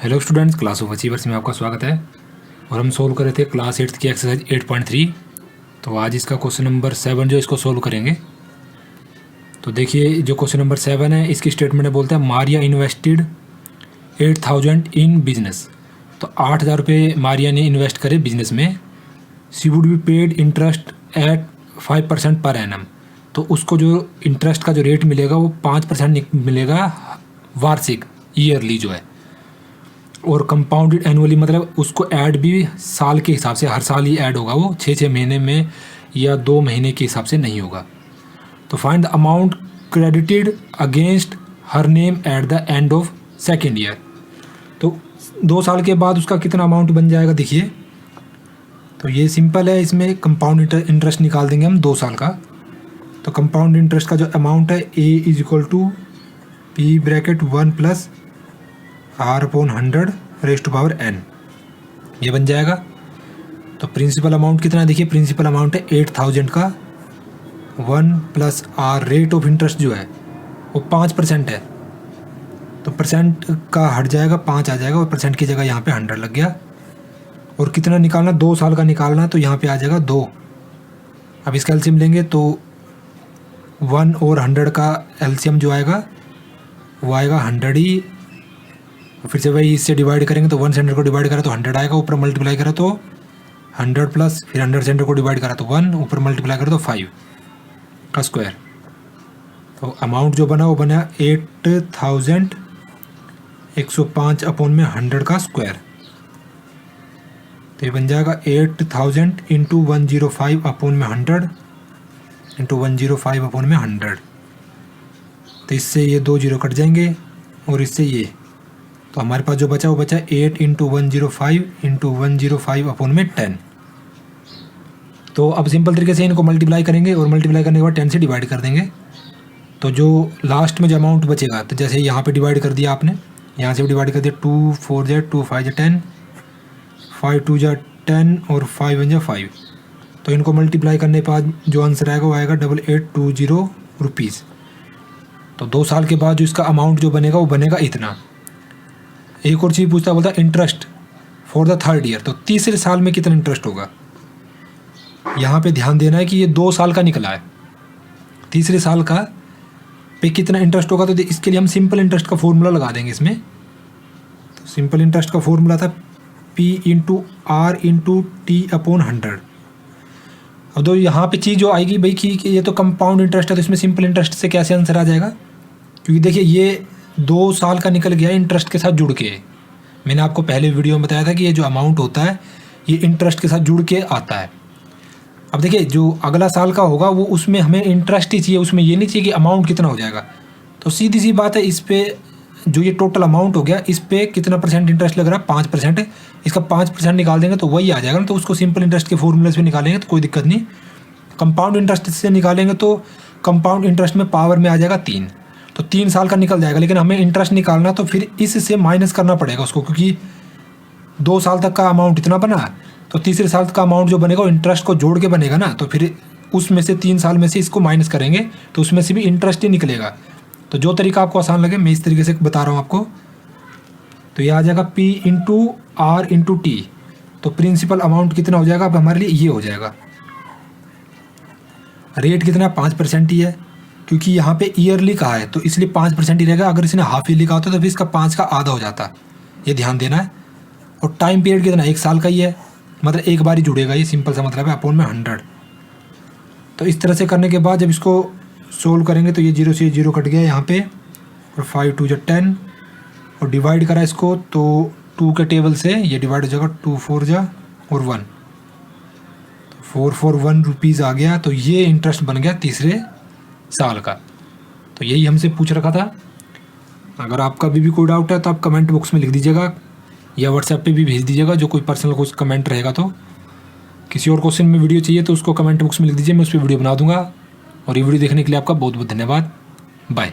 Hello students, class of achievers में आपका स्वागत है। और हम सोल्व कर रहे थे क्लास 8 की एक्सरसाइज 8.3। तो आज इसका क्वेश्चन नंबर 7 जो इसको सोल्व करेंगे। तो देखिए, जो क्वेश्चन नंबर 7 है इसकी स्टेटमेंट में बोलता है मारिया इन्वेस्टेड 8,000 इन बिजनेस। तो 8,000 रुपये मारिया ने इन्वेस्ट करे बिजनेस में। She would be paid interest eight 5% per annum. तो उसको जो इंटरेस्ट का जो रेट मिलेगा वो 5% मिलेगा वार्षिक, ईयरली जो है। और कंपाउंडेड एनुअली मतलब उसको ऐड भी साल के हिसाब से, हर साल ही ऐड होगा, वो 6 महीने में या 2 महीने के हिसाब से नहीं होगा। तो find the amount credited against her name at the end of second year. तो 2 साल के बाद उसका कितना अमाउंट बन जाएगा देखिए। तो ये सिंपल है, इसमें कंपाउंड इंटरेस्ट निकाल देंगे हम 2 साल का। तो कंपाउंड इंटरेस्ट का जो अमाउंट है A is equal to P bracket 1 plus R/100 raise to power n, ये बन जाएगा। तो प्रिंसिपल अमाउंट कितना है देखिए, प्रिंसिपल अमाउंट है 8,000 का 1 plus R, rate of interest जो है वो 5% है। तो परसेंट का हट जाएगा, 5 आ जाएगा और परसेंट की जगह यहाँ पे 100 लग गया। और कितना निकालना, 2 साल का निकालना, तो यहाँ पे आ जाएगा 2। अब इसका एलसीएम लेंगे तो 1 और 100 का एलसीएम जो आएगा वो आएगा 100 ही। फिर से वही इससे डिवाइड करेंगे तो 1 से 100 को डिवाइड करा तो 100 आएगा, ऊपर मल्टीप्लाई करा तो 100 प्लस, फिर 100 से 100 को डिवाइड करा तो 1, ऊपर मल्टीप्लाई करा तो 5 का स्क्वायर। तो अमाउंट जो बना वो बना 8,105 अपॉन में 100 का स्क्वायर। तो ये बन जाएगा 8,000 इंटू 105 अपॉन में 100 इंटू 105 अपॉन में 100। तो इससे ये 2 जीरो कट जाएंगे और इससे ये, तो हमारे पास जो बचा वो बचा 8 इंटू 105 इंटू 105 अपॉन में 10। तो अब सिंपल तरीके से इनको मल्टीप्लाई करेंगे और मल्टीप्लाई करने के बाद 10 से डिवाइड कर देंगे। तो जो लास्ट में जो अमाउंट बचेगा, तो जैसे यहाँ पे डिवाइड कर दिया आपने, यहाँ से भी डिवाइड कर दिया, 2 4 जा 2 5 जा 10, 5 2 जा 10 और 5 1 जा 5। तो इनको मल्टीप्लाई करने के बाद जो आंसर आएगा वो आएगा 8820 रुपीज़। तो 2 साल के बाद जो इसका अमाउंट जो बनेगा वो बनेगा इतना। एक और चीज़ पूछता, बोलता interest for the 3rd year. तो तीसरे साल में कितना इंटरेस्ट होगा, यहाँ पे ध्यान देना है कि ये 2 साल का निकला है। तीसरे साल का पे कितना इंटरेस्ट होगा, तो इसके लिए हम सिंपल इंटरेस्ट का फॉर्मूला लगा देंगे इसमें। तो सिंपल इंटरेस्ट का फॉर्मूला था P into R into T upon 100। अब तो यहाँ पे चीज़ जो आएगी भाई कि ये तो कंपाउंड इंटरेस्ट है, तो इसमें सिंपल इंटरेस्ट से कैसे आंसर आ जाएगा, क्योंकि देखिए ये 2 साल का निकल गया इंटरेस्ट के साथ जुड़ के। मैंने आपको पहले वीडियो में बताया था कि ये जो अमाउंट होता है ये इंटरेस्ट के साथ जुड़ के आता है। अब देखिए जो अगला साल का होगा वो उसमें हमें इंटरेस्ट ही चाहिए, उसमें ये नहीं चाहिए कि अमाउंट कितना हो जाएगा। तो सीधी सी बात है, इस पर जो ये टोटल अमाउंट हो गया इस पर कितना परसेंट इंटरेस्ट लग रहा है, 5%। इसका 5% निकाल देंगे तो वही आ जाएगा ना। तो उसको सिंपल इंटरेस्ट के फॉर्मूले से निकालेंगे तो कोई दिक्कत नहीं। कंपाउंड इंटरेस्ट से निकालेंगे तो कंपाउंड इंटरेस्ट में पावर में आ जाएगा 3। तो 3 साल का निकल जाएगा, लेकिन हमें इंटरेस्ट निकालना तो फिर इससे माइनस करना पड़ेगा उसको, क्योंकि 2 साल तक का अमाउंट इतना बना, तो तीसरे साल का अमाउंट जो बनेगा वो इंटरेस्ट को जोड़ के बनेगा ना। तो फिर उसमें से 3 साल में से इसको माइनस करेंगे तो उसमें से भी इंटरेस्ट ही निकलेगा। तो जो तरीका आपको आसान लगे मैं इस तरीके से बता रहा हूँ आपको। तो ये आ जाएगा P into R into T। तो प्रिंसिपल अमाउंट कितना हो जाएगा, अब हमारे लिए ये हो जाएगा। रेट कितना, 5% ही है, क्योंकि यहाँ पे ईयरली कहा है तो इसलिए 5% ही रहेगा। अगर इसने हाफ ईयरली कहा होता तो फिर इसका 5 का आधा हो जाता, ये ध्यान देना है। और टाइम पीरियड कितना, 1 साल का ही है, मतलब एक बार ही जुड़ेगा, ये सिंपल सा मतलब है, अपॉन में 100। तो इस तरह से करने के बाद जब इसको सोल्व करेंगे तो ये 0 से 0 कट गया यहाँ पे, और 5 2 जा 10 और डिवाइड करा इसको तो 2 के टेबल से ये डिवाइड हो जाएगा, 2 4 जा और 1, 441 रुपीज़ आ गया। तो ये इंटरेस्ट बन गया तीसरे साल का। तो यही हमसे पूछ रखा था। अगर आपका भी कोई डाउट है तो आप कमेंट बॉक्स में लिख दीजिएगा या व्हाट्सएप पे भी भेज दीजिएगा, जो कोई पर्सनल कुछ कमेंट रहेगा। तो किसी और क्वेश्चन में वीडियो चाहिए तो उसको कमेंट बॉक्स में लिख दीजिए, मैं उस पर वीडियो बना दूंगा। और ये वीडियो देखने के लिए आपका बहुत बहुत धन्यवाद। बाय।